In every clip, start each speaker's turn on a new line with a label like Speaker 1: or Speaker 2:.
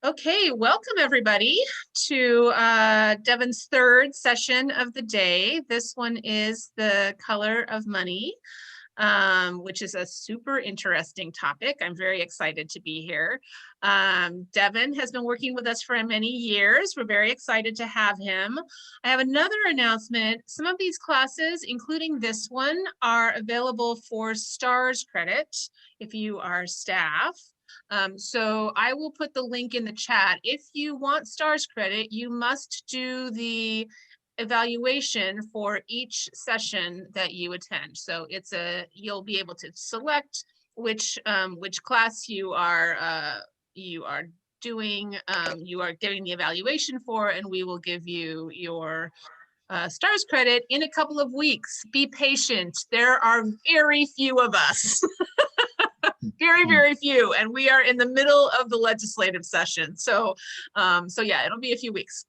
Speaker 1: Okay, welcome everybody to Devon's third session of the day. This one is the color of money, which is a super interesting topic. I'm very excited to be here. Devon has been working with us for many years. We're very excited to have him. I have another announcement. Some of these classes, including this one, are available for STARS credit if you are staff. So I will put the link in the chat. If you want STARS credit, you must do the evaluation for each session that you attend. So you'll be able to select which class you are doing, you are getting the evaluation for, and we will give you your STARS credit in a couple of weeks. Be patient. There are very few of us. Very few, and we are in the middle of the legislative session. So yeah, it'll be a few weeks.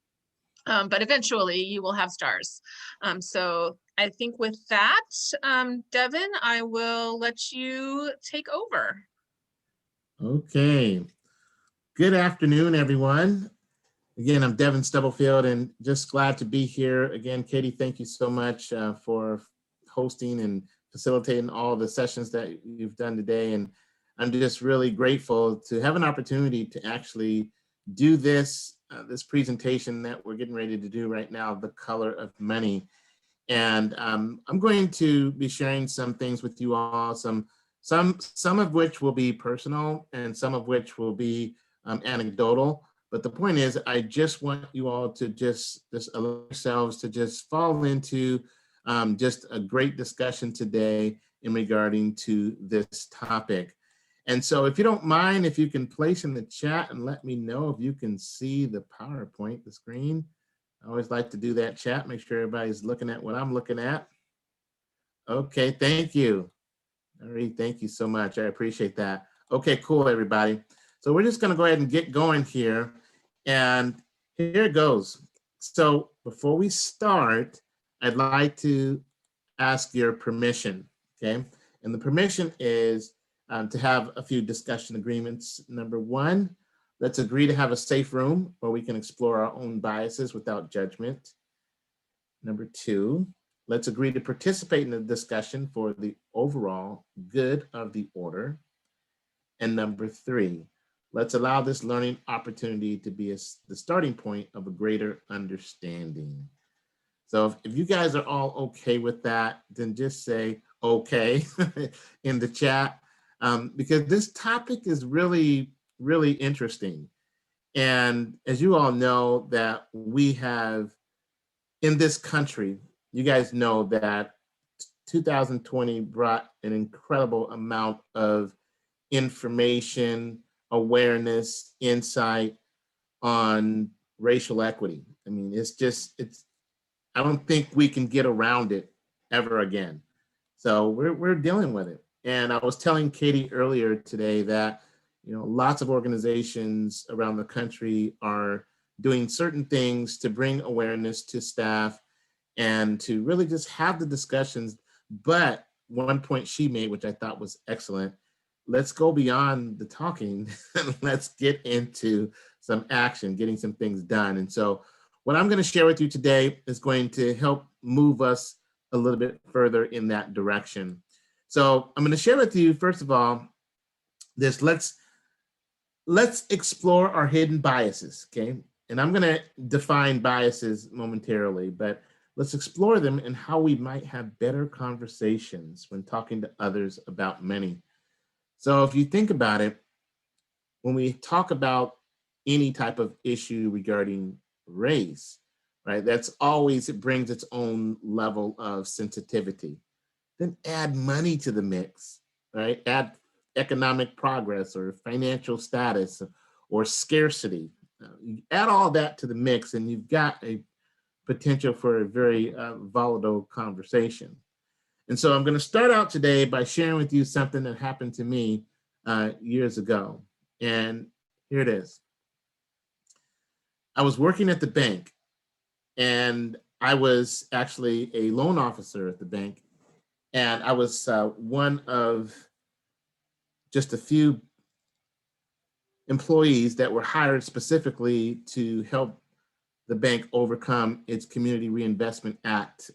Speaker 1: But eventually you will have STARS. So I think with that, Devon, I will let you take over.
Speaker 2: Okay. Good afternoon, everyone. Again, I'm Devon Stubblefield and just glad to be here. Again, Katie, thank you so much for hosting and facilitating all the sessions that you've done today. And I'm just really grateful to have an opportunity to actually do this presentation that we're getting ready to do right now, The Color of Money. And I'm going to be sharing some things with you all, some of which will be personal and some of which will be anecdotal. But the point is, I just want you all to just allow yourselves to just fall into just a great discussion today in regarding to this topic. And so if you don't mind, if you can place in the chat and let me know if you can see the PowerPoint, the screen. I always like to do that chat, make sure everybody's looking at what I'm looking at. Okay, thank you. Marie, thank you so much. I appreciate that. Okay, cool, everybody. So we're just gonna go ahead and get going here. And here it goes. So before we start, I'd like to ask your permission, okay? And the permission is to have a few discussion agreements. Number one, let's agree to have a safe room where we can explore our own biases without judgment. Number two, let's agree to participate in the discussion for the overall good of the order. And number three, let's allow this learning opportunity to be the starting point of a greater understanding. So if you guys are all okay with that, then just say okay in the chat, because this topic is really, really interesting. And as you all know, that we have in this country, you guys know that 2020 brought an incredible amount of information, awareness, insight on racial equity. I mean, I don't think we can get around it ever again. So we're dealing with it. And I was telling Katie earlier today that, lots of organizations around the country are doing certain things to bring awareness to staff and to really just have the discussions. But one point she made, which I thought was excellent, let's go beyond the talking and let's get into some action, getting some things done. And so what I'm going to share with you today is going to help move us a little bit further in that direction. So I'm going to share with you, first of all, this, let's explore our hidden biases, okay? And I'm going to define biases momentarily, but let's explore them and how we might have better conversations when talking to others about money. So if you think about it, when we talk about any type of issue regarding race, right, it brings its own level of sensitivity. Then add money to the mix, right? Add economic progress or financial status or scarcity. You add all that to the mix and you've got a potential for a very volatile conversation. And so I'm going to start out today by sharing with you something that happened to me years ago. And here it is. I was working at the bank and I was actually a loan officer at the bank. And I was one of just a few employees that were hired specifically to help the bank overcome its Community Reinvestment Act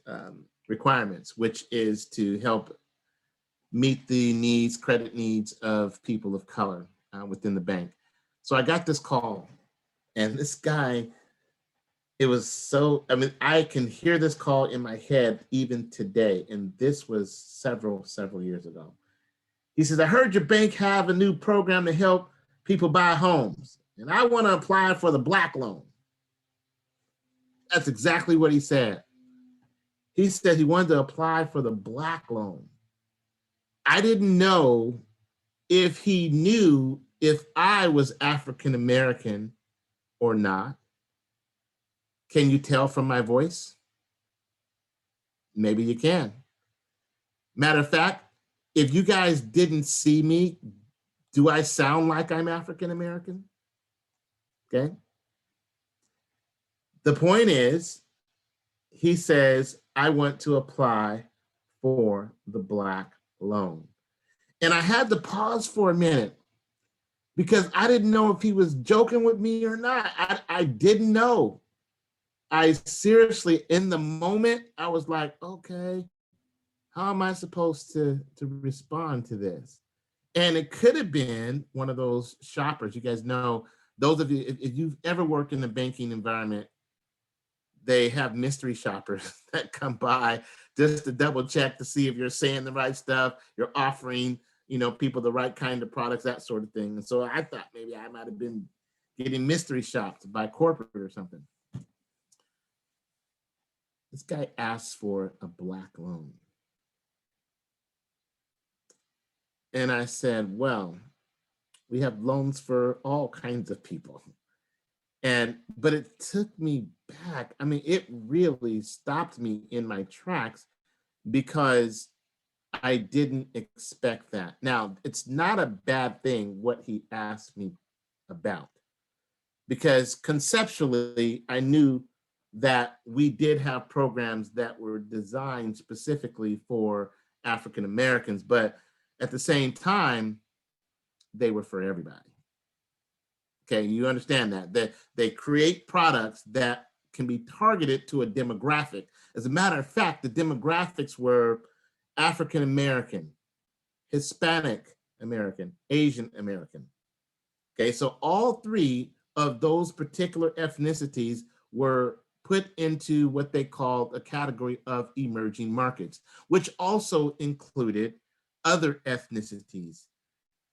Speaker 2: requirements, which is to help meet the needs, credit needs of people of color within the bank. So I got this call, and this guy, it was so, I mean, I can hear this call in my head even today, and this was several years ago. He says, I heard your bank have a new program to help people buy homes, and I want to apply for the Black loan. That's exactly what he said. He said he wanted to apply for the Black loan. I didn't know if he knew if I was African American or not. Can you tell from my voice? Maybe you can. Matter of fact, if you guys didn't see me, do I sound like I'm African American? Okay. The point is, he says, I want to apply for the Black loan. And I had to pause for a minute because I didn't know if he was joking with me or not. I didn't know. I seriously, in the moment, I was like, okay, how am I supposed to respond to this? And it could have been one of those shoppers. You guys know, those of you, if you've ever worked in the banking environment, they have mystery shoppers that come by just to double check to see if you're saying the right stuff, you're offering, you know, people the right kind of products, that sort of thing. And so I thought maybe I might have been getting mystery shopped by corporate or something. This guy asked for a Black loan. And I said, well, we have loans for all kinds of people. But it took me back. I mean, it really stopped me in my tracks because I didn't expect that. Now, it's not a bad thing what he asked me about, because conceptually, I knew that we did have programs that were designed specifically for African Americans, but at the same time, they were for everybody. Okay, you understand that they create products that can be targeted to a demographic. As a matter of fact, the demographics were African American, Hispanic American, Asian American. Okay, so all three of those particular ethnicities were put into what they called a category of emerging markets, which also included other ethnicities.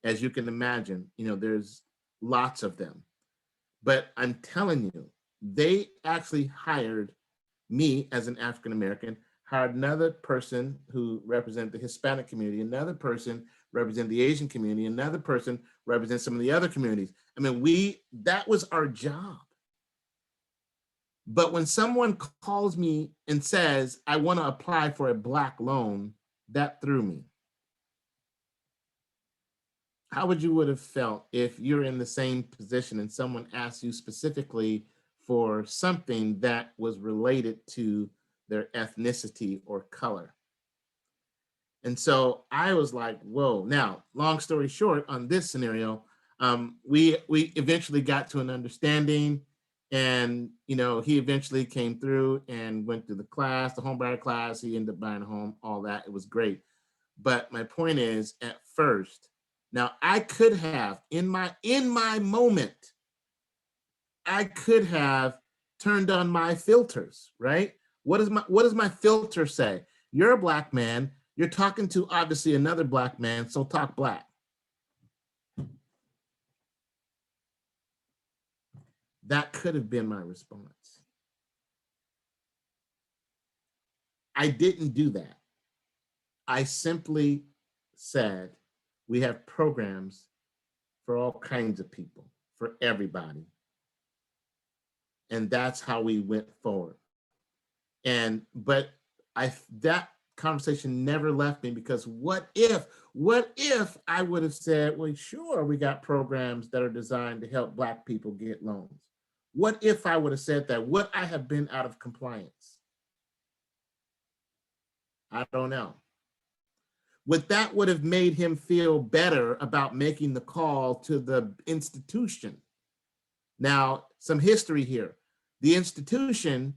Speaker 2: As you can imagine, you know, there's lots of them. But I'm telling you, they actually hired me as an African American, hired another person who represented the Hispanic community, another person represented the Asian community, another person represents some of the other communities. I mean, that was our job. But when someone calls me and says, I want to apply for a Black loan, that threw me. How would you have felt if you're in the same position and someone asked you specifically for something that was related to their ethnicity or color? And so I was like, whoa. Now, long story short, on this scenario, we eventually got to an understanding, and you know, he eventually came through and went through the class, the home buyer class. He ended up buying a home, all that. It was great. But my point is, at first, now I could have, in my moment, I could have turned on my filters, right? What does my filter say? You're a Black man. You're talking to obviously another Black man, so talk Black. That could have been my response. I didn't do that. I simply said, we have programs for all kinds of people, for everybody. And that's how we went forward. But that conversation never left me, because what if I would have said, well, sure, we got programs that are designed to help Black people get loans. What if I would have said that? Would I have been out of compliance? I don't know. would have made him feel better about making the call to the institution. Now, some history here. The institution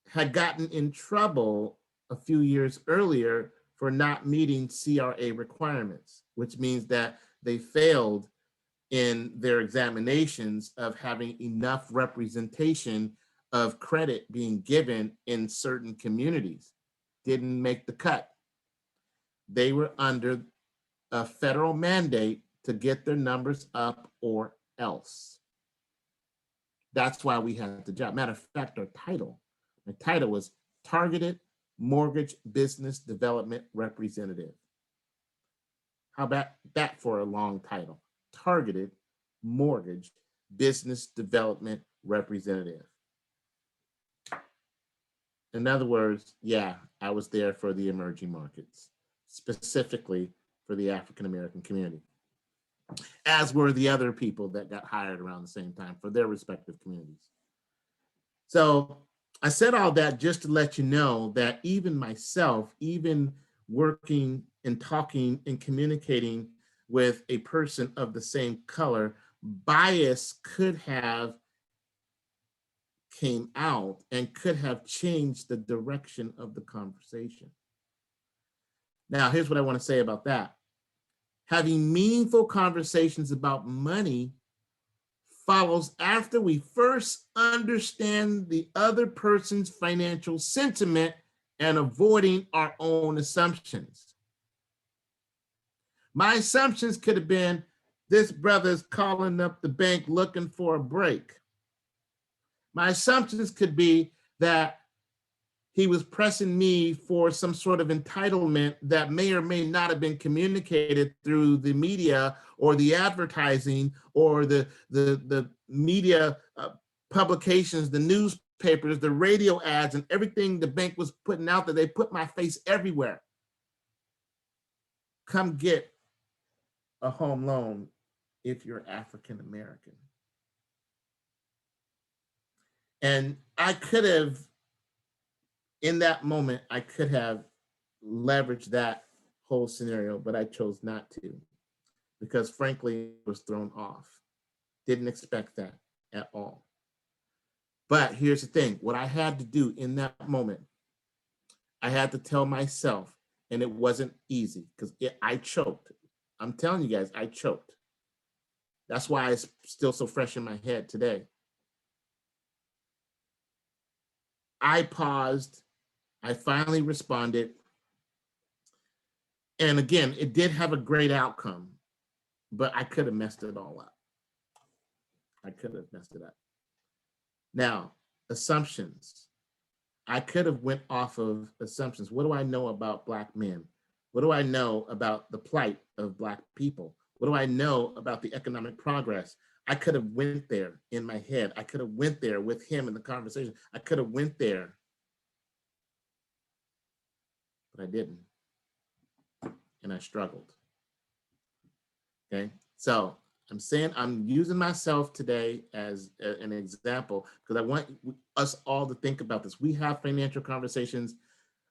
Speaker 2: had gotten in trouble a few years earlier for not meeting CRA requirements, which means that they failed in their examinations of having enough representation of credit being given in certain communities. Didn't make the cut. They were under a federal mandate to get their numbers up or else. That's why we had the job. Matter of fact, my title was Targeted Mortgage Business Development Representative. How about that for a long title? Targeted Mortgage Business Development Representative. In other words, yeah, I was there for the emerging markets, specifically for the African-American community, as were the other people that got hired around the same time for their respective communities. So I said all that just to let you know that even myself, even working and talking and communicating with a person of the same color, bias could have came out and could have changed the direction of the conversation. Now, here's what I want to say about that. Having meaningful conversations about money follows after we first understand the other person's financial sentiment and avoiding our own assumptions. My assumptions could have been, this brother's calling up the bank looking for a break. My assumptions could be that he was pressing me for some sort of entitlement that may or may not have been communicated through the media or the advertising or the media publications, the newspapers, the radio ads, and everything the bank was putting out there. They put my face everywhere. Come get a home loan if you're African American. And I could have, in that moment, I could have leveraged that whole scenario, but I chose not to because frankly, I was thrown off. Didn't expect that at all. But here's the thing, what I had to do in that moment, I had to tell myself, and it wasn't easy because I choked. I'm telling you guys, I choked. That's why it's still so fresh in my head today. I paused, I finally responded. And again, it did have a great outcome, but I could have messed it all up. I could have messed it up. Now, assumptions. I could have went off of assumptions. What do I know about Black men? What do I know about the plight of Black people? What do I know about the economic progress? I could have went there in my head. I could have went there with him in the conversation. I could have went there, but I didn't. And I struggled. Okay, so I'm saying I'm using myself today as an example because I want us all to think about this. We have financial conversations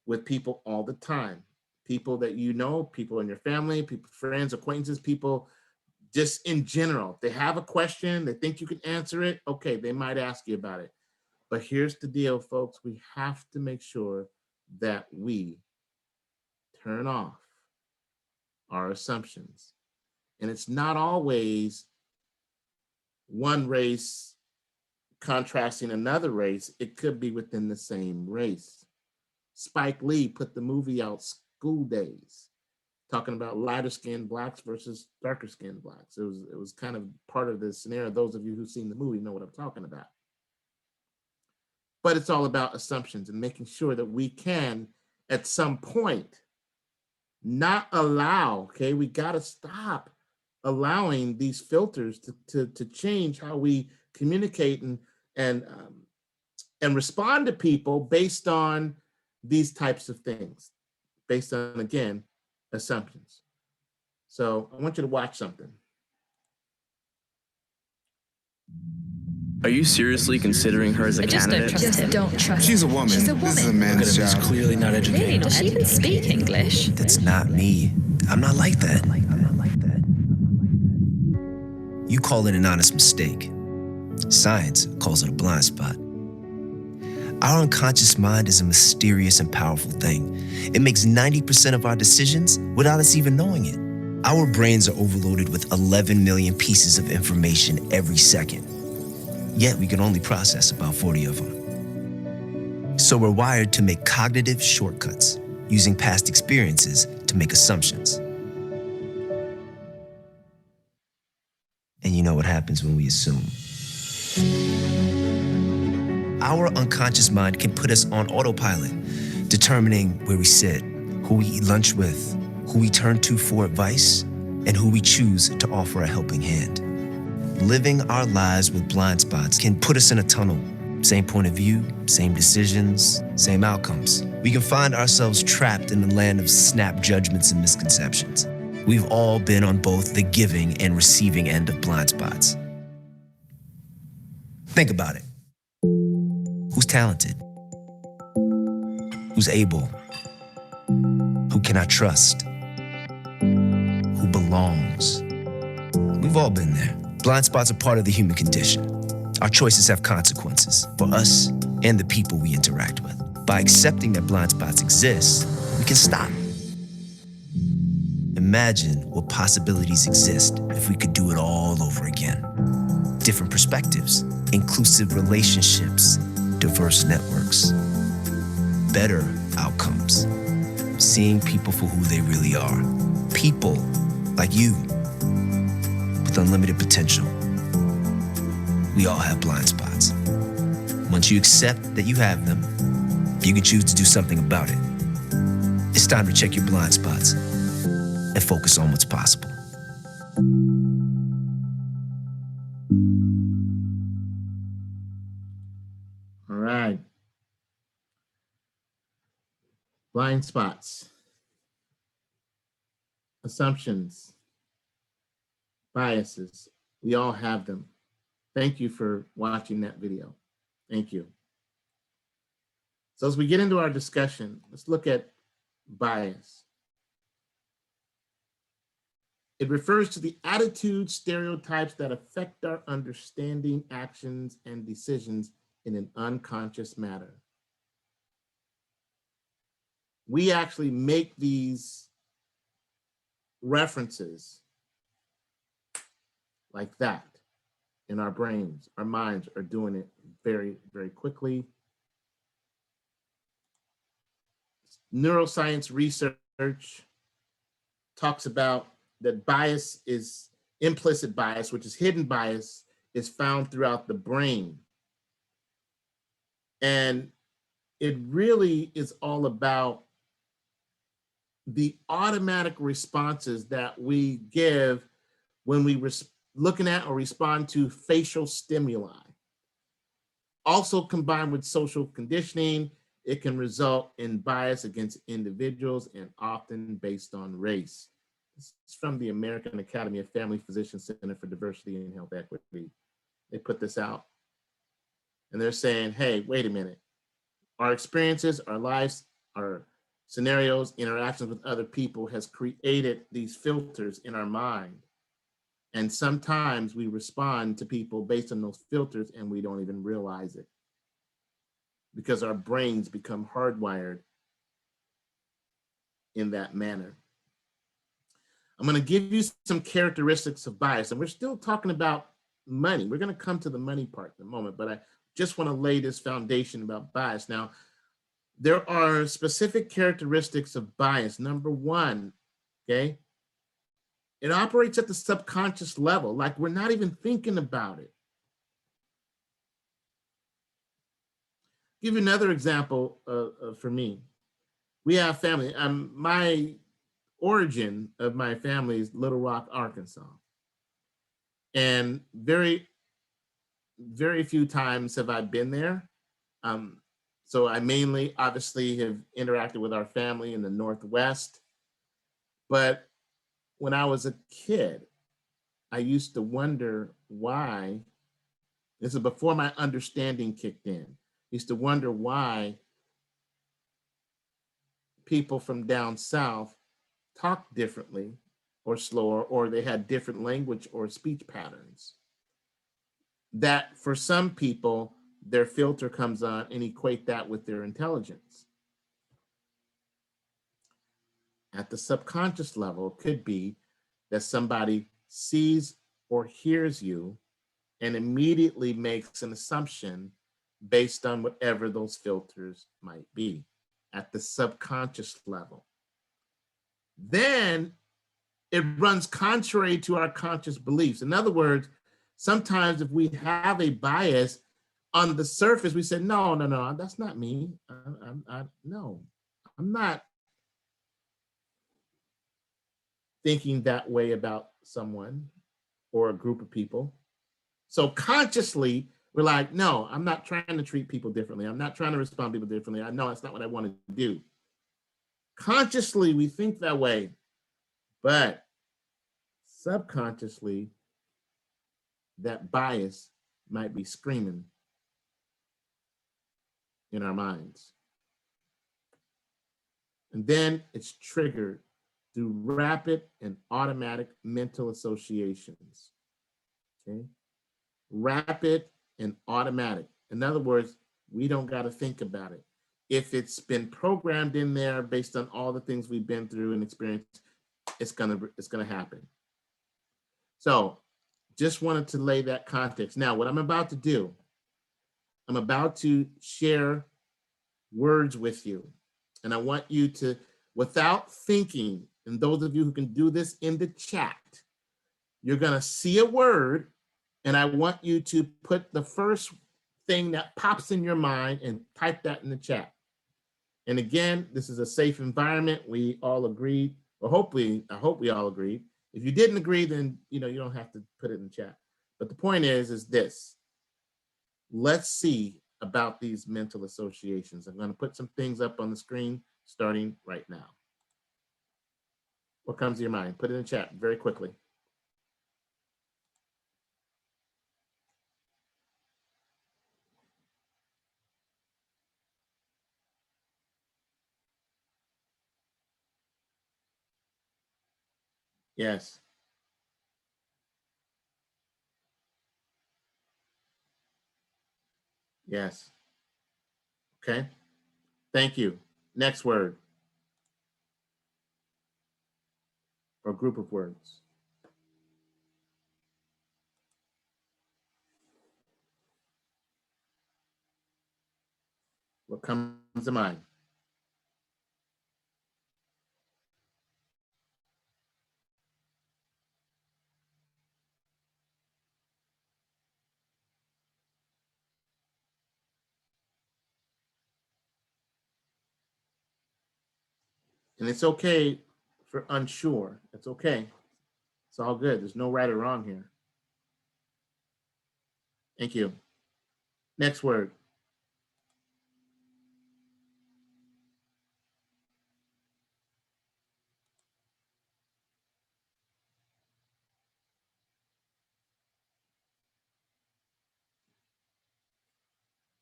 Speaker 2: with people all the time. People that you know, people in your family, people, friends, acquaintances, people just in general. They have a question, they think you can answer it. Okay, they might ask you about it. But here's the deal, folks. We have to make sure that we turn off our assumptions. And it's not always one race contrasting another race. It could be within the same race. Spike Lee put the movie out, School Days, talking about lighter skinned Blacks versus darker skinned Blacks. It was kind of part of the scenario. Those of you who've seen the movie know what I'm talking about. But it's all about assumptions and making sure that we can, at some point, not allow, okay, we gotta stop allowing these filters to change how we communicate and respond to people based on these types of things, based on, again, assumptions. So I want you to watch something.
Speaker 3: Are you seriously considering her as a candidate?
Speaker 4: Just don't trust
Speaker 5: She's a
Speaker 4: her.
Speaker 5: woman.
Speaker 4: She's a
Speaker 5: This is a
Speaker 4: woman.
Speaker 5: man's
Speaker 6: Look at him,
Speaker 5: job.
Speaker 6: he's clearly not educated.
Speaker 4: Really not Does she even speak English?
Speaker 6: That's not me. I'm not like that. You call it an honest mistake. Science calls it a blind spot. Our unconscious mind is a mysterious and powerful thing. It makes 90% of our decisions without us even knowing it. Our brains are overloaded with 11 million pieces of information every second. Yet we can only process about 40 of them. So we're wired to make cognitive shortcuts, using past experiences to make assumptions. And you know what happens when we assume. Our unconscious mind can put us on autopilot, determining where we sit, who we eat lunch with, who we turn to for advice, and who we choose to offer a helping hand. Living our lives with blind spots can put us in a tunnel. Same point of view, same decisions, same outcomes. We can find ourselves trapped in the land of snap judgments and misconceptions. We've all been on both the giving and receiving end of blind spots. Think about it. Who's talented? Who's able? Who can I trust? Who belongs? We've all been there. Blind spots are part of the human condition. Our choices have consequences for us and the people we interact with. By accepting that blind spots exist, we can stop. Imagine what possibilities exist if we could do it all over again. Different perspectives, inclusive relationships, diverse networks, better outcomes, seeing people for who they really are. People like you with unlimited potential. We all have blind spots. Once you accept that you have them, you can choose to do something about it. It's time to check your blind spots and focus on what's possible.
Speaker 2: All right. Blind spots, assumptions, biases. We all have them. Thank you for watching that video. Thank you. So as we get into our discussion, let's look at bias. It refers to the attitudes, stereotypes that affect our understanding, actions, and decisions in an unconscious manner. We actually make these references like that in our brains. Our minds are doing it very, very quickly. Neuroscience research talks about that bias is implicit bias, which is hidden bias, is found throughout the brain. And it really is all about the automatic responses that we give when we looking at or respond to facial stimuli. Also combined with social conditioning, it can result in bias against individuals and often based on race. This is from the American Academy of Family Physicians Center for Diversity and Health Equity. They put this out and they're saying, hey, wait a minute. Our experiences, our lives, our scenarios, interactions with other people has created these filters in our mind. And sometimes we respond to people based on those filters and we don't even realize it because our brains become hardwired in that manner. I'm going to give you some characteristics of bias, and we're still talking about money. We're going to come to the money part in a moment, but I just want to lay this foundation about bias. Now, there are specific characteristics of bias. Number one, okay, it operates at the subconscious level, like we're not even thinking about it. Give you another example for me. We have family. My origin of my family is Little Rock, Arkansas. And very, very few times have I been there. So I mainly, obviously, have interacted with our family in the Northwest. But when I was a kid, I used to wonder why This is before my understanding kicked in. I used to wonder why people from down south talk differently or slower, or they had different language or speech patterns. That for some people, their filter comes on and equate that with their intelligence. At the subconscious level, it could be that somebody sees or hears you and immediately makes an assumption based on whatever those filters might be at the subconscious level. Then it runs contrary to our conscious beliefs. In other words, sometimes if we have a bias on the surface, we say, no, that's not me. No, I'm not thinking that way about someone or a group of people. So consciously, we're like, no, I'm not trying to treat people differently. I'm not trying to respond to people differently. I know that's not what I want to do. Consciously, we think that way, but subconsciously, that bias might be screaming in our minds. And then it's triggered through rapid and automatic mental associations. Okay? Rapid and automatic. In other words, we don't got to think about it. If it's been programmed in there based on all the things we've been through and experienced, it's gonna happen. So just wanted to lay that context. Now, what I'm about to do, I'm about to share words with you. And I want you to, without thinking, and those of you who can do this in the chat, you're gonna see a word, and I want you to put the first thing that pops in your mind and type that in the chat. And again, this is a safe environment. We all agreed, or I hope we all agreed. If you didn't agree, then you don't have to put it in the chat. But the point is this. Let's see about these mental associations. I'm going to put some things up on the screen starting right now. What comes to your mind? Put it in the chat very quickly. Yes. Yes. Okay. Thank you. Next word. Or group of words. What comes to mind? And it's okay for unsure. It's okay. It's all good. There's no right or wrong here. Thank you. Next word.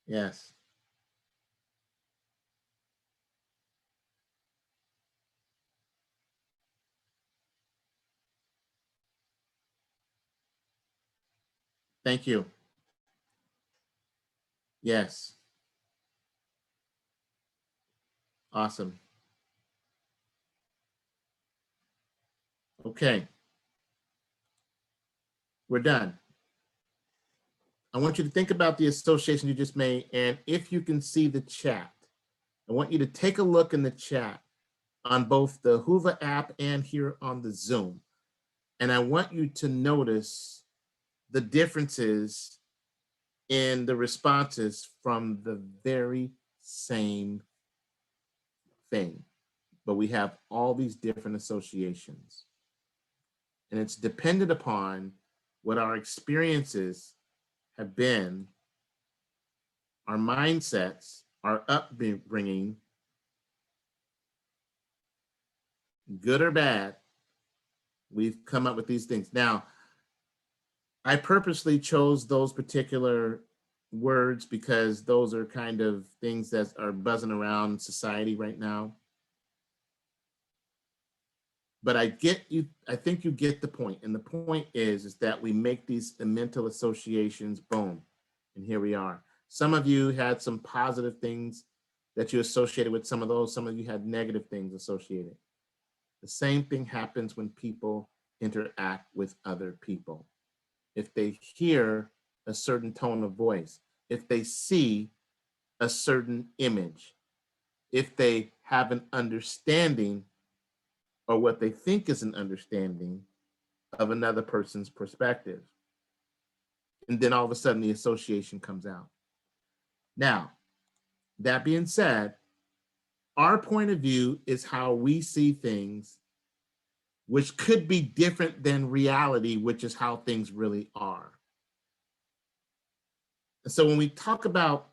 Speaker 2: Yes. Thank you. Yes. Awesome. Okay. We're done. I want you to think about the association you just made, and if you can see the chat, I want you to take a look in the chat on both the Whova app and here on the Zoom. And I want you to notice the differences in the responses from the very same thing, but we have all these different associations. And it's dependent upon what our experiences have been, our mindsets, our upbringing, good or bad, we've come up with these things. Now, I purposely chose those particular words because those are kind of things that are buzzing around society right now. But I think you get the point. And the point is that we make these mental associations, boom, and here we are. Some of you had some positive things that you associated with some of those. Some of you had negative things associated. The same thing happens when people interact with other people. If they hear a certain tone of voice, if they see a certain image, if they have an understanding or what they think is an understanding of another person's perspective. And then all of a sudden the association comes out. Now, that being said, our point of view is how we see things, which could be different than reality, which is how things really are. So when we talk about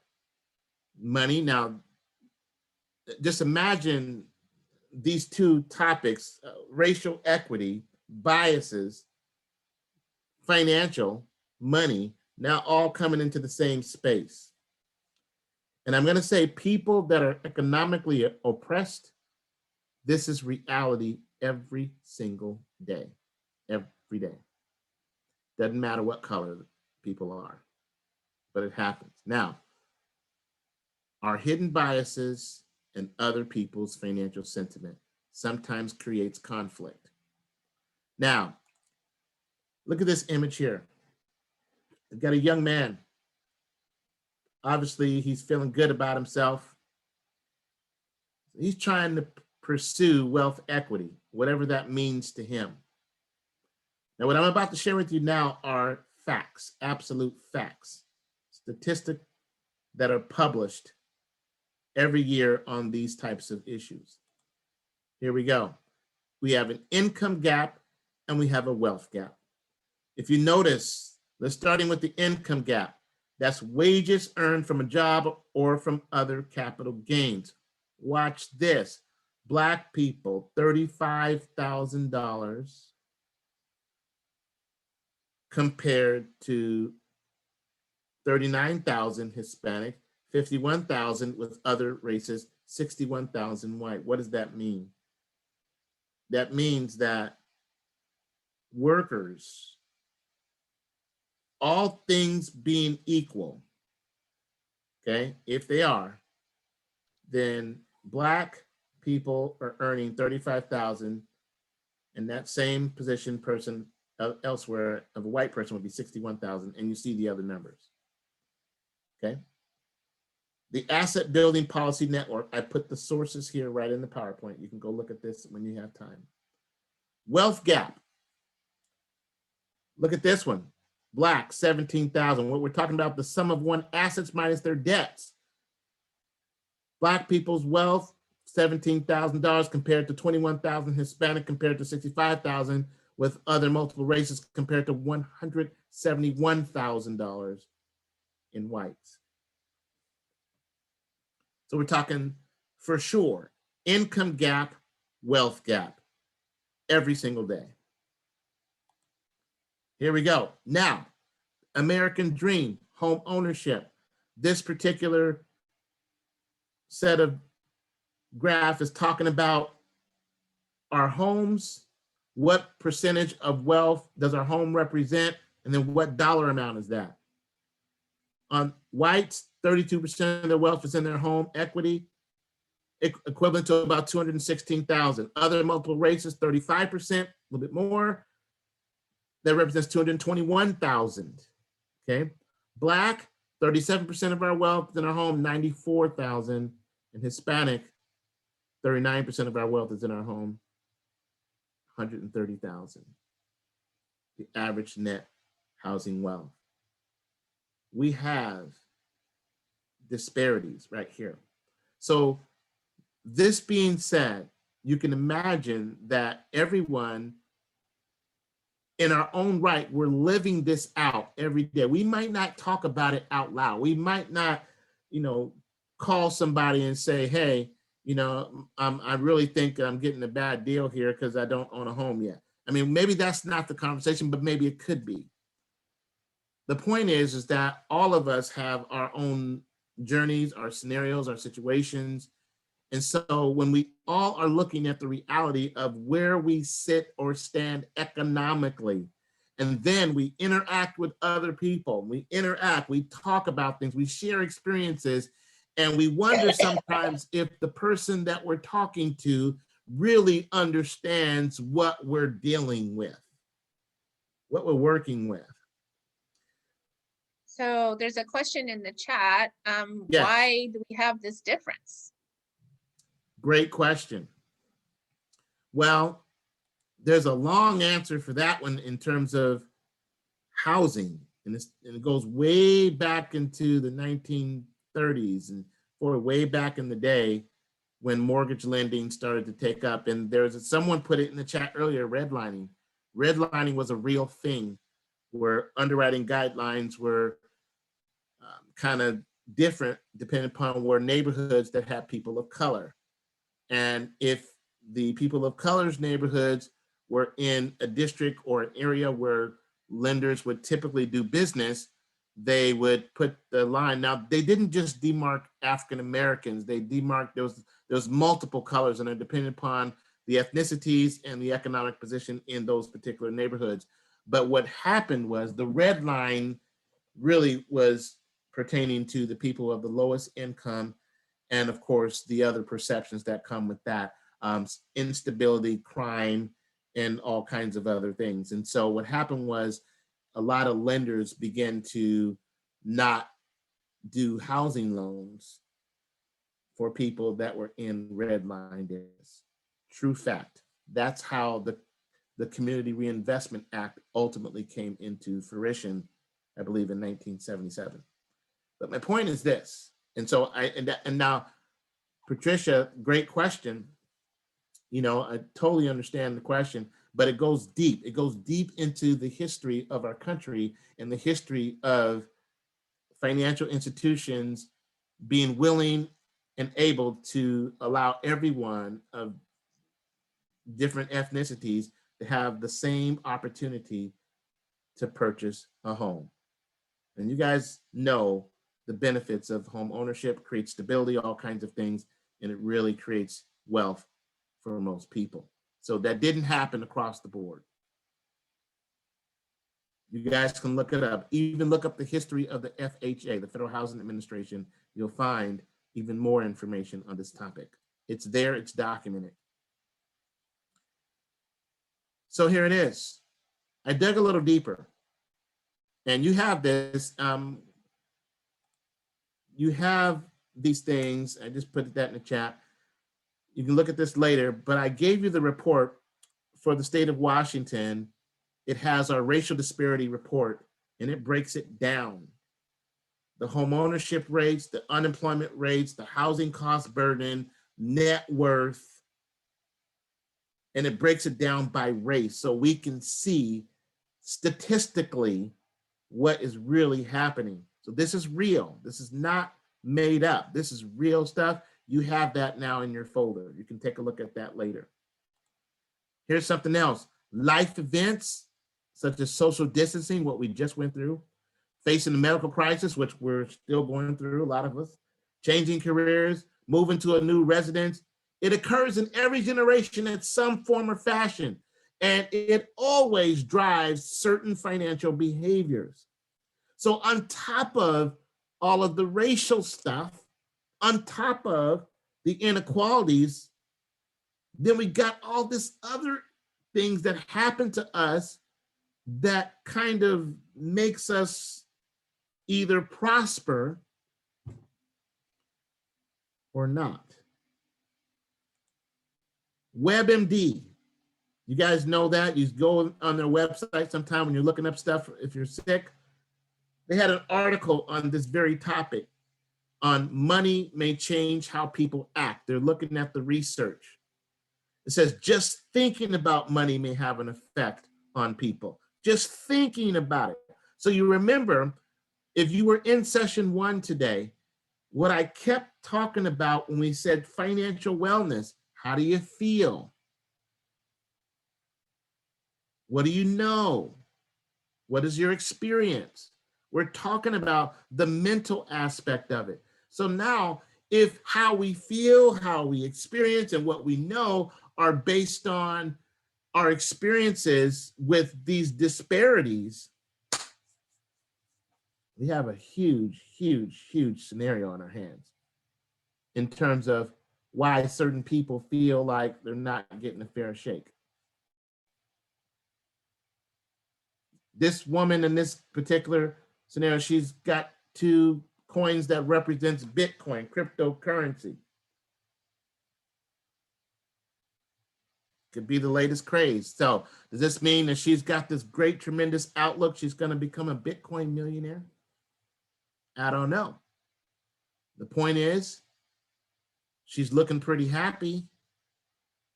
Speaker 2: money, now, just imagine these two topics, racial equity, biases, financial, money, now all coming into the same space. And I'm going to say people that are economically oppressed, this is reality every single day, every day. Doesn't matter what color people are, but it happens. Now, our hidden biases and other people's financial sentiment sometimes creates conflict. Now, look at this image here. We've got a young man. Obviously, he's feeling good about himself. He's trying to pursue wealth equity, whatever that means to him. Now, what I'm about to share with you now are facts, absolute facts, statistics that are published every year on these types of issues. Here we go. We have an income gap and we have a wealth gap. If you notice, let's starting with the income gap. That's wages earned from a job or from other capital gains. Watch this. Black people, $35,000 compared to 39,000 Hispanic, 51,000 with other races, 61,000 white. What does that mean? That means that workers, all things being equal, okay, if they are, then Black people are earning 35,000, and that same position person elsewhere of a white person would be 61,000, and you see the other numbers, okay? The Asset Building Policy Network, I put the sources here right in the PowerPoint. You can go look at this when you have time. Wealth gap. Look at this one. Black, 17,000. What we're talking about, the sum of one assets minus their debts. Black people's wealth, $17,000 compared to 21,000. Hispanic compared to 65,000, with other multiple races compared to $171,000 in whites. So we're talking for sure, income gap, wealth gap, every single day. Here we go. Now, American dream, home ownership. This particular set of graph is talking about our homes, what percentage of wealth does our home represent, and then what dollar amount is that? On whites, 32% of their wealth is in their home equity, equivalent to about 216,000. Other multiple races, 35%, a little bit more. That represents 221,000, okay? Black, 37% of our wealth is in our home, 94,000. And Hispanic, 39% of our wealth is in our home, 130,000. The average net housing wealth. We have disparities right here. So this being said, you can imagine that everyone in our own right, we're living this out every day. We might not talk about it out loud. We might not, call somebody and say, hey, I really think I'm getting a bad deal here because I don't own a home yet. I mean, maybe that's not the conversation, but maybe it could be. the point is that all of us have our own journeys, our scenarios, our situations. And so when we all are looking at the reality of where we sit or stand economically, and then we interact with other people, we talk about things, we share experiences, and we wonder sometimes if the person that we're talking to really understands what we're dealing with, what we're working with.
Speaker 1: So there's a question in the chat.
Speaker 2: Yes.
Speaker 1: Why do we have this difference?
Speaker 2: Great question. Well, there's a long answer for that one in terms of housing. And it goes way back into the 1930s and way back in the day when mortgage lending started to take up. And someone put it in the chat earlier, redlining. Redlining was a real thing where underwriting guidelines were kind of different depending upon where neighborhoods that had people of color. And if the people of color's neighborhoods were in a district or an area where lenders would typically do business, they would put the line. Now, they didn't just demark African Americans, they demarked those multiple colors, and it depended upon the ethnicities and the economic position in those particular neighborhoods. But what happened was the red line really was pertaining to the people of the lowest income, and of course, the other perceptions that come with that, instability, crime, and all kinds of other things. And so what happened was a lot of lenders began to not do housing loans for people that were in redline areas. True fact. That's how the Community Reinvestment Act ultimately came into fruition, I believe in 1977. But my point is this, and so and now, Patricia, great question. I totally understand the question, but it goes deep. It goes deep into the history of our country and the history of financial institutions being willing and able to allow everyone of different ethnicities to have the same opportunity to purchase a home. And you guys know the benefits of home ownership, creates stability, all kinds of things, and it really creates wealth for most people. So that didn't happen across the board. You guys can look it up. Even look up the history of the FHA, the Federal Housing Administration. You'll find even more information on this topic. It's there, it's documented. So here it is. I dug a little deeper. And you have this, you have these things. I just put that in the chat. You can look at this later, but I gave you the report for the state of Washington. It has our racial disparity report, and it breaks it down. The home ownership rates, the unemployment rates, the housing cost burden, net worth, and it breaks it down by race so we can see statistically what is really happening. So this is real. This is not made up. This is real stuff. You have that now in your folder. You can take a look at that later. Here's something else. Life events, such as social distancing, what we just went through, facing the medical crisis, which we're still going through, a lot of us, changing careers, moving to a new residence. It occurs in every generation in some form or fashion, and it always drives certain financial behaviors. So on top of all of the racial stuff, on top of the inequalities, then we got all this other things that happen to us that kind of makes us either prosper or not. WebMD, you guys know that. You go on their website sometime when you're looking up stuff, if you're sick. They had an article on this very topic on money may change how people act. They're looking at the research. It says just thinking about money may have an effect on people. Just thinking about it. So you remember, if you were in session 1 today, what I kept talking about when we said financial wellness, how do you feel? What do you know? What is your experience? We're talking about the mental aspect of it. So now, if how we feel, how we experience, and what we know are based on our experiences with these disparities, we have a huge, huge, huge scenario on our hands in terms of why certain people feel like they're not getting a fair shake. This woman in this particular scenario, she's got 2 coins that represents Bitcoin, cryptocurrency. Could be the latest craze. So does this mean that she's got this great, tremendous outlook? She's going to become a Bitcoin millionaire? I don't know. The point is, she's looking pretty happy.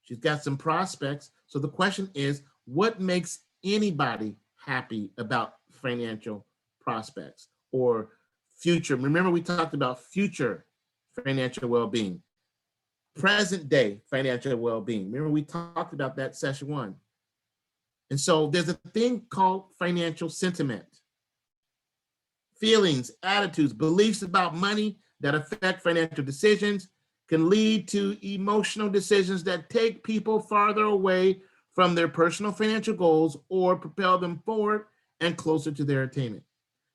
Speaker 2: She's got some prospects. So the question is, what makes anybody happy about financial prospects or future? Remember, we talked about future financial well-being, present day financial well-being. Remember, we talked about that session 1. And so there's a thing called financial sentiment. Feelings, attitudes, beliefs about money that affect financial decisions can lead to emotional decisions that take people farther away from their personal financial goals or propel them forward and closer to their attainment.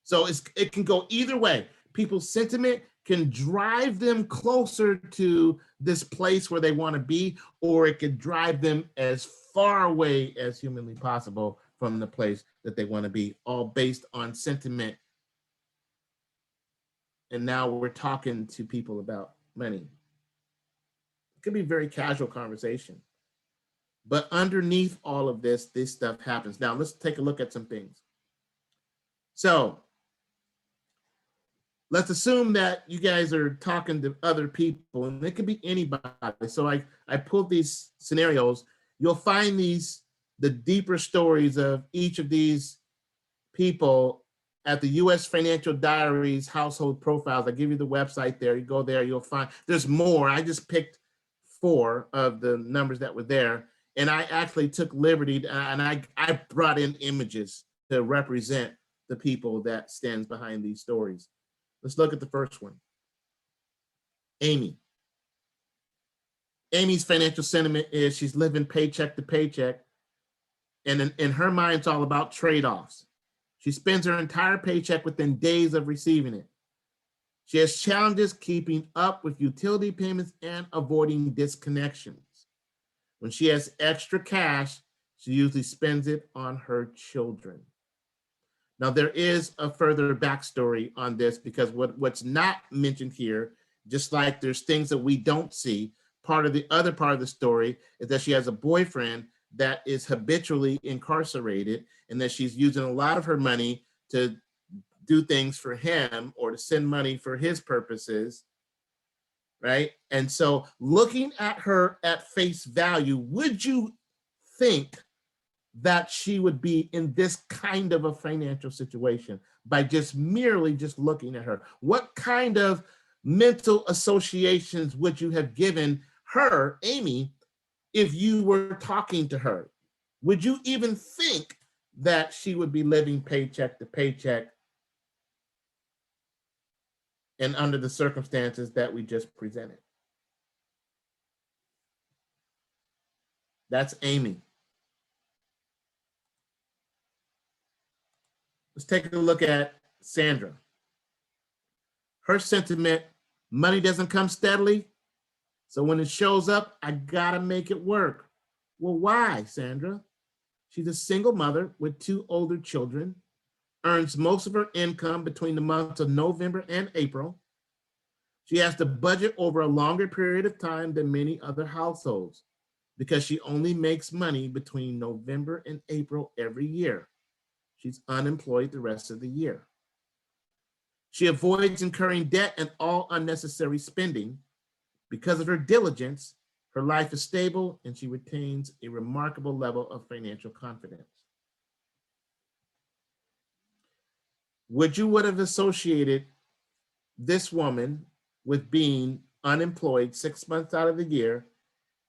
Speaker 2: So it can go either way. People's sentiment can drive them closer to this place where they want to be, or it could drive them as far away as humanly possible from the place that they want to be, all based on sentiment. And now we're talking to people about money. It could be a very casual conversation. But underneath all of this stuff happens. Now let's take a look at some things. So let's assume that you guys are talking to other people, and it could be anybody. So I pulled these scenarios. You'll find the deeper stories of each of these people at the U.S. Financial Diaries household profiles. I give you the website there. You go there, you'll find there's more. I just picked 4 of the numbers that were there. And I actually took liberty and I brought in images to represent the people that stands behind these stories. Let's look at the first one. Amy. Amy's financial sentiment is she's living paycheck to paycheck. And in her mind, it's all about trade-offs. She spends her entire paycheck within days of receiving it. She has challenges keeping up with utility payments and avoiding disconnections. When she has extra cash, she usually spends it on her children. Now, there is a further backstory on this, because what's not mentioned here, just like there's things that we don't see, the other part of the story is that she has a boyfriend that is habitually incarcerated, and that she's using a lot of her money to do things for him or to send money for his purposes, right? And so looking at her at face value, would you think that she would be in this kind of a financial situation by merely looking at her? What kind of mental associations would you have given her, Amy, if you were talking to her? Would you even think that she would be living paycheck to paycheck and under the circumstances that we just presented? That's Amy. Let's take a look at Sandra. Her sentiment, money doesn't come steadily, so when it shows up, I gotta make it work. Well, why, Sandra? She's a single mother with 2 older children, earns most of her income between the months of November and April. She has to budget over a longer period of time than many other households because she only makes money between November and April every year. She's unemployed the rest of the year. She avoids incurring debt and all unnecessary spending. Because of her diligence, her life is stable and she retains a remarkable level of financial confidence. Would have associated this woman with being unemployed 6 months out of the year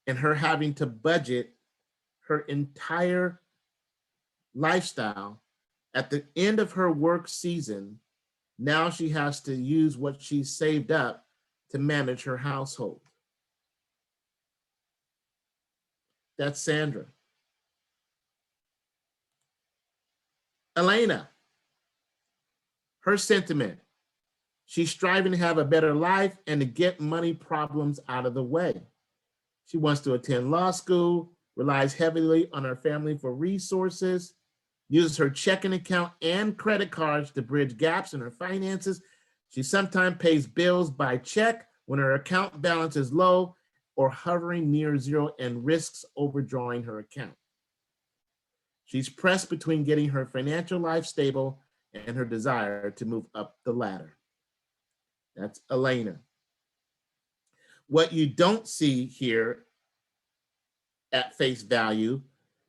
Speaker 2: and her having to budget her entire lifestyle At the end of her work season, now she has to use what she saved up to manage her household. That's Sandra. Elena, her sentiment, she's striving to have a better life and to get money problems out of the way. She wants to attend law school, relies heavily on her family for resources, uses her checking account and credit cards to bridge gaps in her finances. She sometimes pays bills by check when her account balance is low or hovering near zero and risks overdrawing her account. She's pressed between getting her financial life stable and her desire to move up the ladder. That's Elena. What you don't see here at face value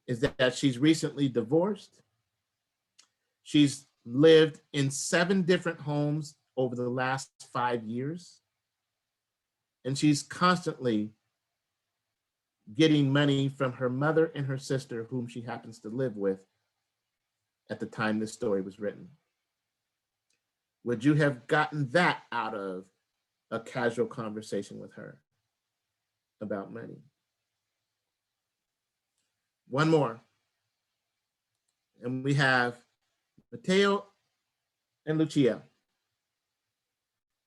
Speaker 2: is that she's recently divorced. She's lived in 7 different homes over the last 5 years. And she's constantly getting money from her mother and her sister, whom she happens to live with at the time this story was written. Would you have gotten that out of a casual conversation with her about money? One more. And we have Mateo and Lucia.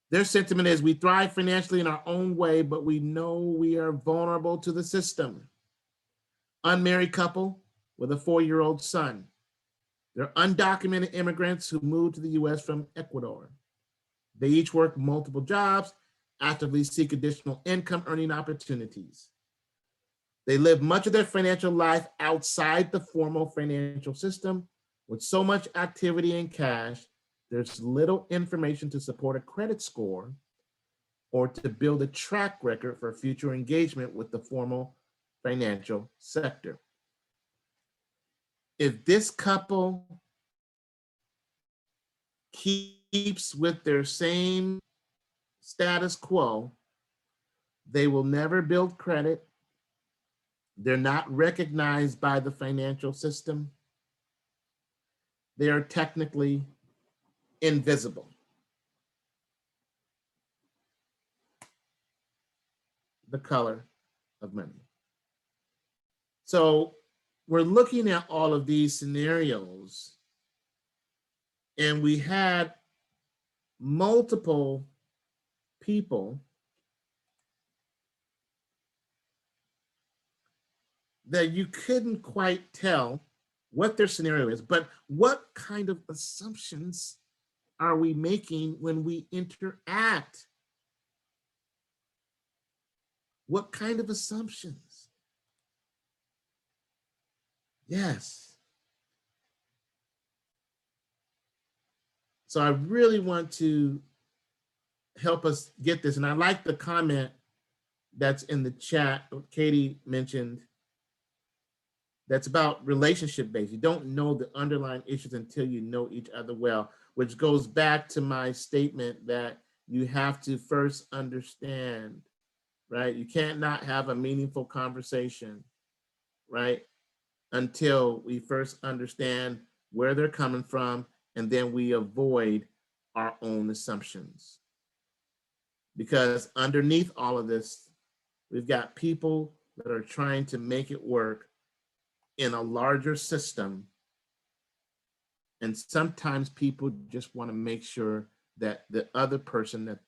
Speaker 2: Their sentiment is, we thrive financially in our own way, but we know we are vulnerable to the system. Unmarried couple with a 4-year-old son. They're undocumented immigrants who moved to the US from Ecuador. They each work multiple jobs, actively seek additional income earning opportunities. They live much of their financial life outside the formal financial system. With so much activity and cash, there's little information to support a credit score or to build a track record for future engagement with the formal financial sector. If this couple keeps with their same status quo, they will never build credit. They're not recognized by the financial system. They are technically invisible. The color of money. So we're looking at all of these scenarios, and we had multiple people that you couldn't quite tell what their scenario is, but what kind of assumptions are we making when we interact? What kind of assumptions? Yes. So I really want to help us get this. And I like the comment that's in the chat, Katie mentioned, that's about relationship based. You don't know the underlying issues until you know each other well, which goes back to my statement that you have to first understand, right? You can't not have a meaningful conversation, right? Until we first understand where they're coming from, and then we avoid our own assumptions. Because underneath all of this, we've got people that are trying to make it work in a larger system. And sometimes people just want to make sure that the other person that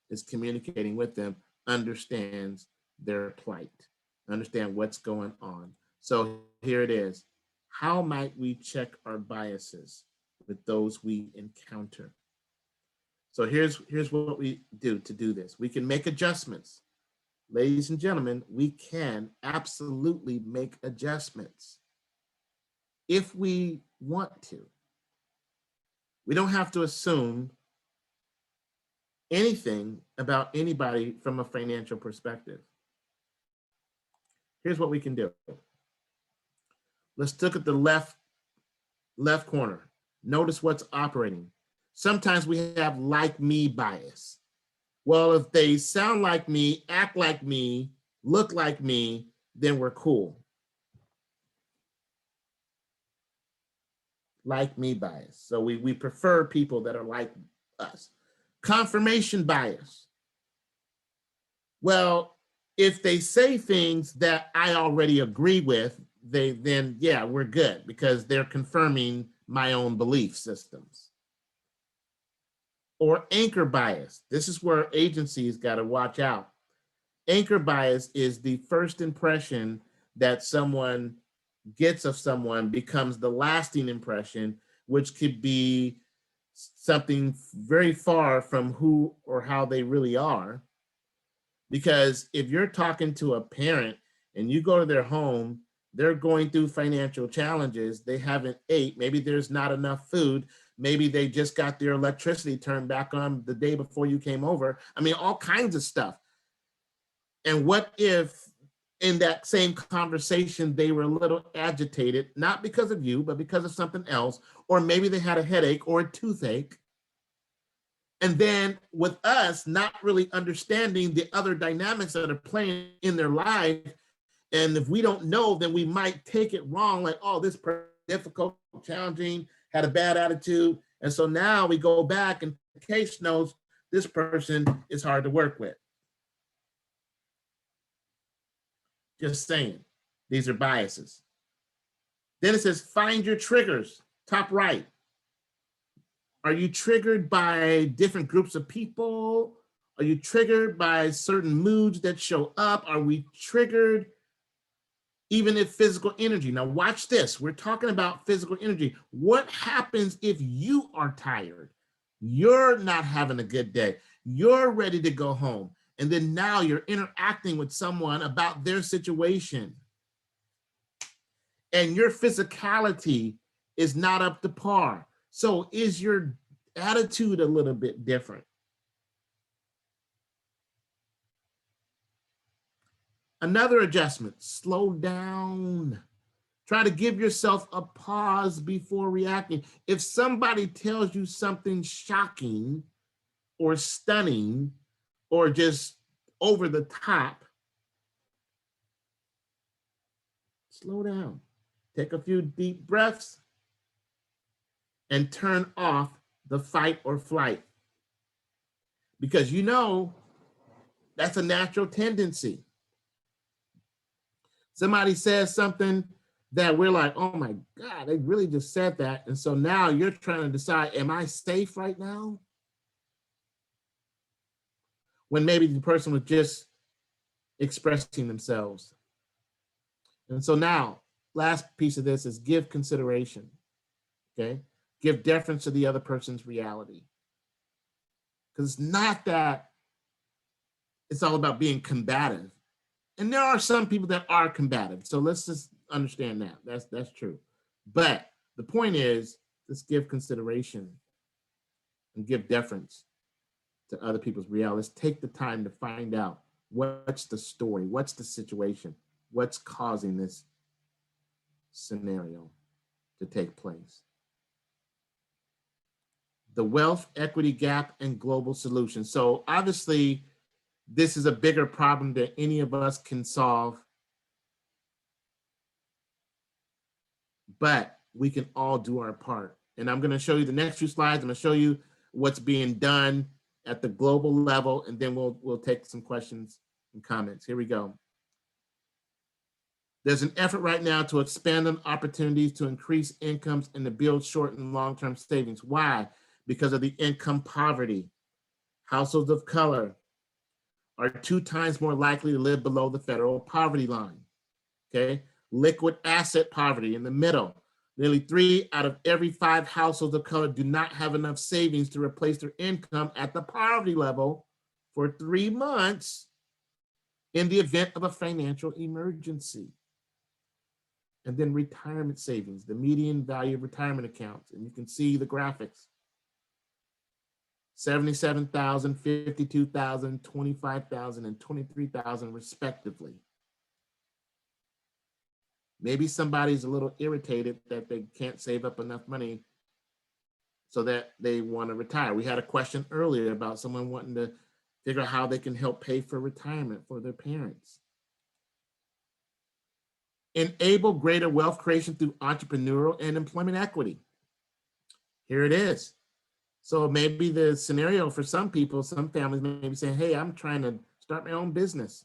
Speaker 2: is communicating with them understands their plight, understand what's going on. So here it is. How might we check our biases with those we encounter? So here's what we do to do this. We can make adjustments. Ladies and gentlemen, we can absolutely make adjustments if we want to. We don't have to assume anything about anybody from a financial perspective. Here's what we can do. Let's look at the left corner. Notice what's operating. Sometimes we have like me bias. Well, if they sound like me, act like me, look like me, then we're cool. like me bias. So we prefer people that are like us. Confirmation bias. Well, if they say things that I already agree with, then yeah, we're good because they're confirming my own belief systems. Or anchor bias. This is where agencies got to watch out. Anchor bias is the first impression that someone gets of someone becomes the lasting impression, which could be something very far from who or how they really are. Because if you're talking to a parent and you go to their home, they're going through financial challenges, they haven't ate, maybe there's not enough food, maybe they just got their electricity turned back on the day before you came over. I mean, all kinds of stuff. And what if in that same conversation, they were a little agitated, not because of you, but because of something else, or maybe they had a headache or a toothache. And then with us not really understanding the other dynamics that are playing in their life, and if we don't know, then we might take it wrong, like, oh, this person difficult, challenging, had a bad attitude. And so now we go back and the case knows this person is hard to work with. Just saying, these are biases. Then it says, find your triggers, top right. Are you triggered by different groups of people? Are you triggered by certain moods that show up? Are we triggered even if physical energy? Now watch this, we're talking about physical energy. What happens if you are tired? You're not having a good day. You're ready to go home. And then now you're interacting with someone about their situation. And your physicality is not up to par. So is your attitude a little bit different? Another adjustment, slow down. Try to give yourself a pause before reacting. If somebody tells you something shocking or stunning or just over the top, slow down. Take a few deep breaths and turn off the fight or flight. Because you know, that's a natural tendency. Somebody says something that we're like, oh my God, they really just said that. And so now you're trying to decide, am I safe right now? When maybe the person was just expressing themselves. And so now, last piece of this is give consideration, okay? Give deference to the other person's reality. Because it's not that it's all about being combative. And there are some people that are combative. So let's just understand that. That's true. But the point is, let's give consideration and give deference to other people's reality. Let's take the time to find out what's the story, what's the situation, what's causing this scenario to take place. The wealth, equity gap, and global solutions. So obviously, this is a bigger problem than any of us can solve, but we can all do our part. And I'm going to show you the next few slides. I'm going to show you what's being done at the global level, and then we'll take some questions and comments. Here we go. There's an effort right now to expand on opportunities to increase incomes and to build short and long-term savings. Why? Because of the income poverty. Households of color are 2 times more likely to live below the federal poverty line, okay? Liquid asset poverty in the middle. Nearly 3 out of every 5 households of color do not have enough savings to replace their income at the poverty level for 3 months in the event of a financial emergency. And then retirement savings, the median value of retirement accounts, and you can see the graphics. 77,000, 52,000, 25,000, and 23,000 respectively. Maybe somebody's a little irritated that they can't save up enough money so that they want to retire. We had a question earlier about someone wanting to figure out how they can help pay for retirement for their parents. Enable greater wealth creation through entrepreneurial and employment equity. here it is. So maybe the scenario for some people, some families may be saying, hey, I'm trying to start my own business.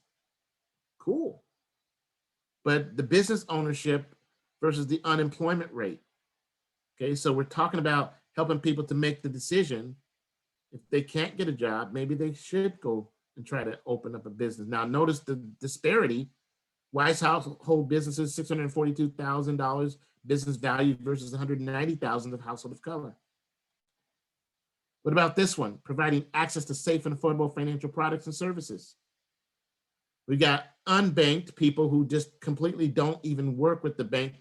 Speaker 2: Cool. But the business ownership versus the unemployment rate. Okay, so we're talking about helping people to make the decision. If they can't get a job, maybe they should go and try to open up a business. Now, notice the disparity. White's household businesses, $642,000 business value versus $190,000 of household of color. What about this one? Providing access to safe and affordable financial products and services. We got unbanked people who just completely don't even work with the banks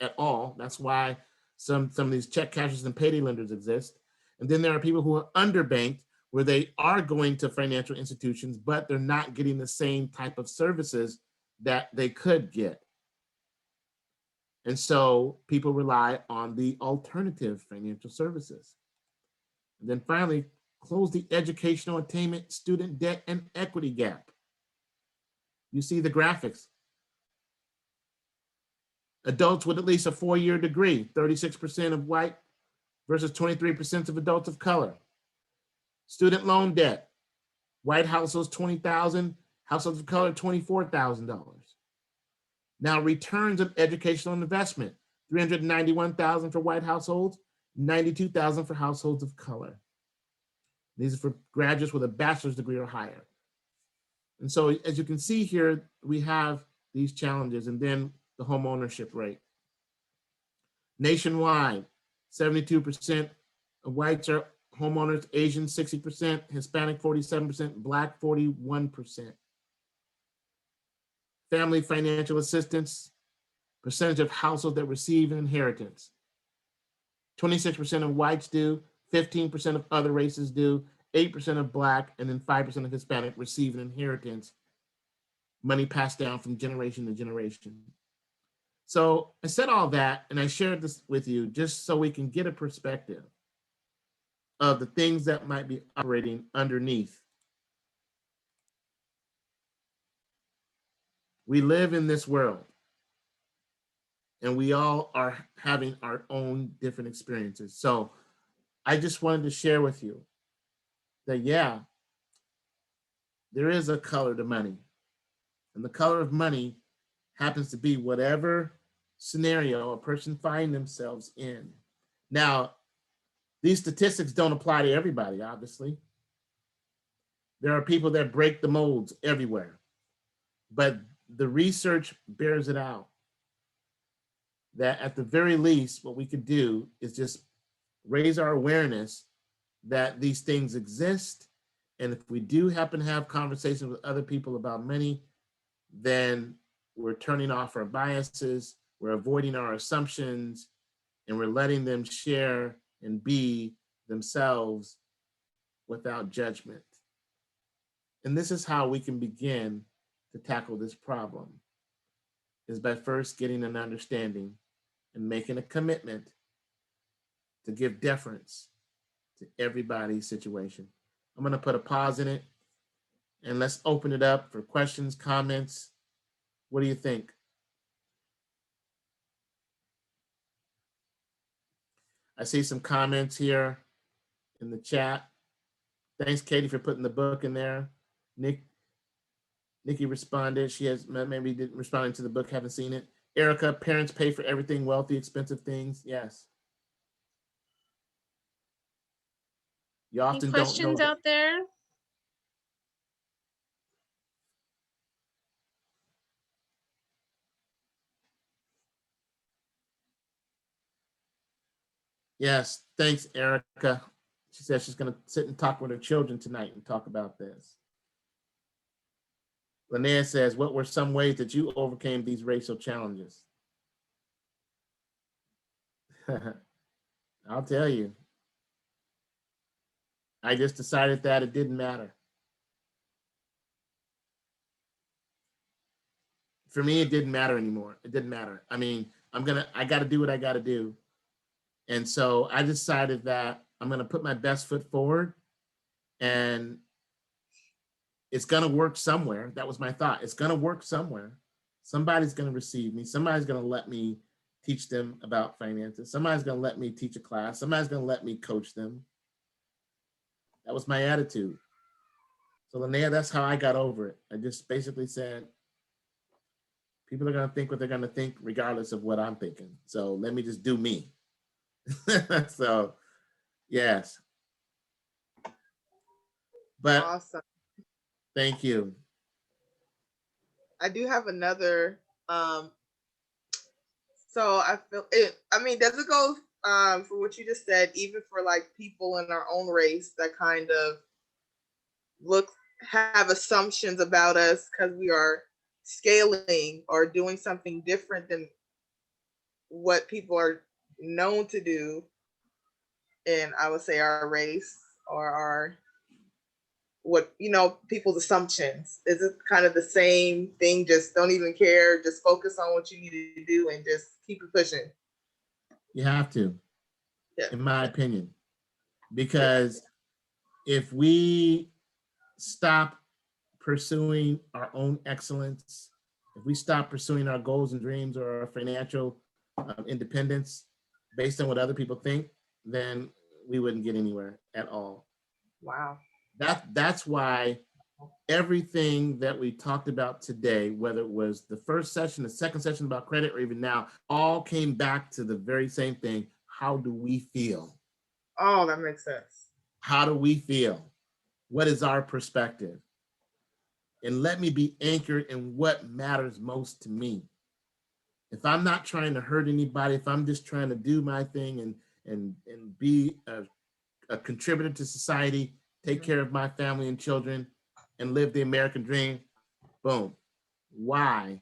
Speaker 2: at all. That's why some of these check cashers and payday lenders exist. And then there are people who are underbanked, where they are going to financial institutions, but they're not getting the same type of services that they could get. And so people rely on the alternative financial services. And then finally, close the educational attainment, student debt, and equity gap. You see the graphics. Adults with at least a 4-year degree, 36% of white versus 23% of adults of color. Student loan debt, white households $20,000, households of color $24,000. Now returns of educational investment, $391,000 for white households, $92,000 for households of color. These are for graduates with a bachelor's degree or higher. And so as you can see here, we have these challenges, and then the home ownership rate. Nationwide, 72% of whites are homeowners, Asian 60%, Hispanic 47%, Black 41%. Family financial assistance, percentage of households that receive an inheritance. 26% of whites do, 15% of other races do, 8% of Black, and then 5% of Hispanic receive an inheritance, money passed down from generation to generation. So I said all that, and I shared this with you just so we can get a perspective of the things that might be operating underneath. We live in this world, and we all are having our own different experiences. So I just wanted to share with you that, yeah, there is a color to money. And the color of money happens to be whatever scenario a person finds themselves in. Now, these statistics don't apply to everybody, obviously. There are people that break the molds everywhere, but the research bears it out that at the very least, what we could do is just raise our awareness that these things exist. And if we do happen to have conversations with other people about money, then we're turning off our biases, we're avoiding our assumptions, and we're letting them share and be themselves without judgment. And this is how we can begin to tackle this problem, is by first getting an understanding and making a commitment to give deference to everybody's situation. I'm going to put a pause in it, and let's open it up for questions, comments. What do you think? I see some comments here in the chat. Thanks, Katie, for putting the book in there. Nikki responded. She has maybe didn't respond to the book, haven't seen it. Erica, parents pay for everything, wealthy, expensive things. Yes. You often
Speaker 1: Any
Speaker 2: don't
Speaker 1: questions
Speaker 2: know.
Speaker 1: out there?
Speaker 2: Yes, thanks, Erica. She says she's going to sit and talk with her children tonight and talk about this. Linnea says, what were some ways that you overcame these racial challenges? I'll tell you. I just decided that it didn't matter. For me, it didn't matter anymore. It didn't matter. I mean, I got to do what I got to do. And so I decided that I'm going to put my best foot forward, and it's going to work somewhere. That was my thought. It's going to work somewhere. Somebody's going to receive me. Somebody's going to let me teach them about finances. Somebody's going to let me teach a class. Somebody's going to let me coach them. That was my attitude. So Linnea, that's how I got over it. I just basically said, people are going to think what they're going to think regardless of what I'm thinking. So let me just do me. So, yes. But
Speaker 5: Awesome.
Speaker 2: thank you.
Speaker 5: I do have another. So I feel it. I mean, does it go for what you just said, even for like people in our own race that kind of have assumptions about us because we are scaling or doing something different than what people are known to do in, I would say, our race or our what, you know, people's assumptions. Is it kind of the same thing? Just don't even care, just focus on what you need to do and just keep it pushing.
Speaker 2: You have to,
Speaker 5: Yeah.
Speaker 2: in my opinion, because if we stop pursuing our own excellence, if we stop pursuing our goals and dreams or our financial independence based on what other people think, then we wouldn't get anywhere at all.
Speaker 5: Wow.
Speaker 2: That's why everything that we talked about today, whether it was the first session, the second session about credit, or even now, all came back to the very same thing. How do we feel?
Speaker 5: Oh, that makes sense.
Speaker 2: How do we feel? What is our perspective? And let me be anchored in what matters most to me. If I'm not trying to hurt anybody, if I'm just trying to do my thing and be a contributor to society, take care of my family and children, and live the American dream, boom. Why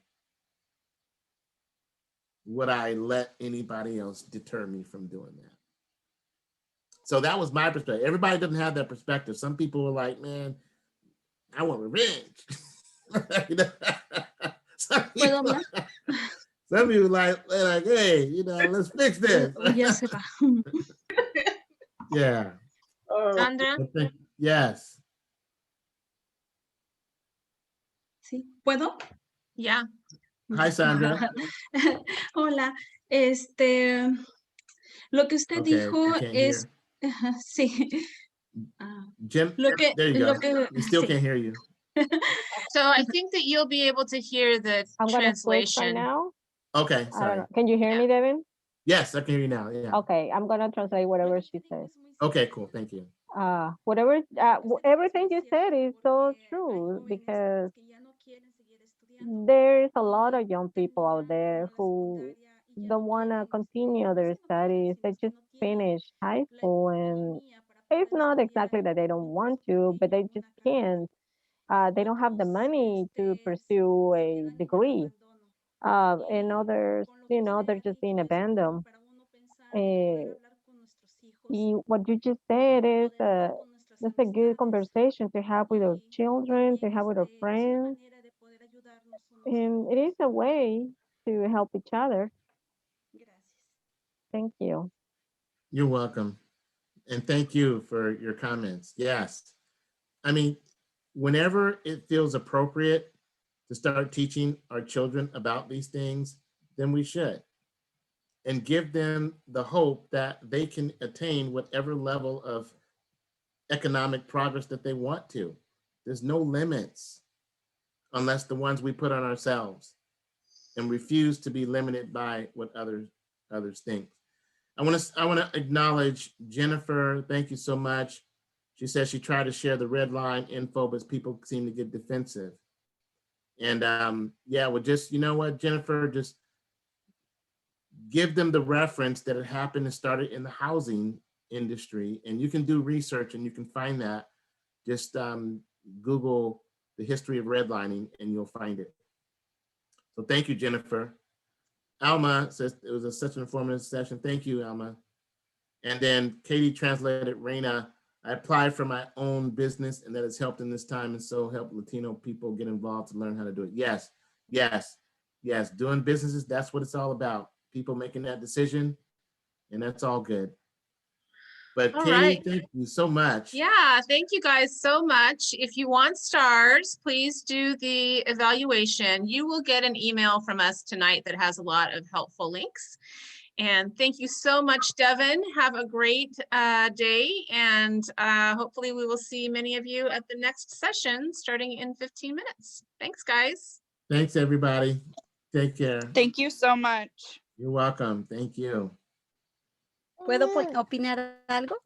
Speaker 2: would I let anybody else deter me from doing that? So that was my perspective. Everybody doesn't have that perspective. Some people are like, man, I want revenge. You know? Some people like, hey, you know, let's fix this.
Speaker 4: Ya se va.
Speaker 2: Yeah.
Speaker 5: Oh,
Speaker 1: Sandra?
Speaker 2: Yes.
Speaker 7: Sí, ¿puedo?
Speaker 1: Yeah.
Speaker 2: Hi, Sandra.
Speaker 7: Hola, lo que usted
Speaker 2: Okay,
Speaker 7: dijo
Speaker 2: I can't
Speaker 7: es,
Speaker 2: hear.
Speaker 7: sí,
Speaker 2: Jim,
Speaker 7: lo que,
Speaker 2: there you
Speaker 7: lo
Speaker 2: go.
Speaker 7: que,
Speaker 2: We still
Speaker 7: sí.
Speaker 2: can't hear you.
Speaker 1: So I think that you'll be able to hear the
Speaker 8: I'm gonna switch
Speaker 1: translation.
Speaker 8: right now.
Speaker 2: Okay,
Speaker 8: I don't
Speaker 2: sorry.
Speaker 8: know. Can you hear me, Devin?
Speaker 2: Yes, I can hear you now. Yeah.
Speaker 8: Okay, I'm gonna translate whatever she says.
Speaker 2: Okay, cool. Thank you.
Speaker 8: Everything you said is so true, because there's a lot of young people out there who don't want to continue their studies. They just finished high school, and it's not exactly that they don't want to, but they just can't. They don't have the money to pursue a degree. And others, you know, they're just being abandoned. What you just said is that's a good conversation to have with our children, to have with our friends. And it is a way to help each other. Thank you.
Speaker 2: You're welcome. And thank you for your comments. Yes. I mean, whenever it feels appropriate to start teaching our children about these things, then we should. And give them the hope that they can attain whatever level of economic progress that they want to. There's no limits unless the ones we put on ourselves, and refuse to be limited by what others think. I want to acknowledge Jennifer. Thank you so much. She says she tried to share the red line info, but people seem to get defensive. And yeah, well, just, you know what, Jennifer, just give them the reference that it happened and started in the housing industry. And you can do research and you can find that. Just Google the history of redlining and you'll find it. So thank you, Jennifer. Alma says it was such an informative session. Thank you, Alma. And then Katie translated Reina. I applied for my own business and that has helped in this time, and so help Latino people get involved to learn how to do it. Yes, yes, yes. Doing businesses, that's what it's all about. People making that decision, and that's all good. But
Speaker 1: All
Speaker 2: Katie,
Speaker 1: right.
Speaker 2: thank you so much.
Speaker 1: Yeah, thank you guys so much. If you want stars, please do the evaluation. You will get an email from us tonight that has a lot of helpful links. And thank you so much, Devin. Have a great day. And hopefully we will see many of you at the next session starting in 15 minutes. Thanks, guys.
Speaker 2: Thanks, everybody. Take care.
Speaker 9: Thank you so much.
Speaker 2: You're welcome. Thank you.
Speaker 10: ¿Puedo opinar algo?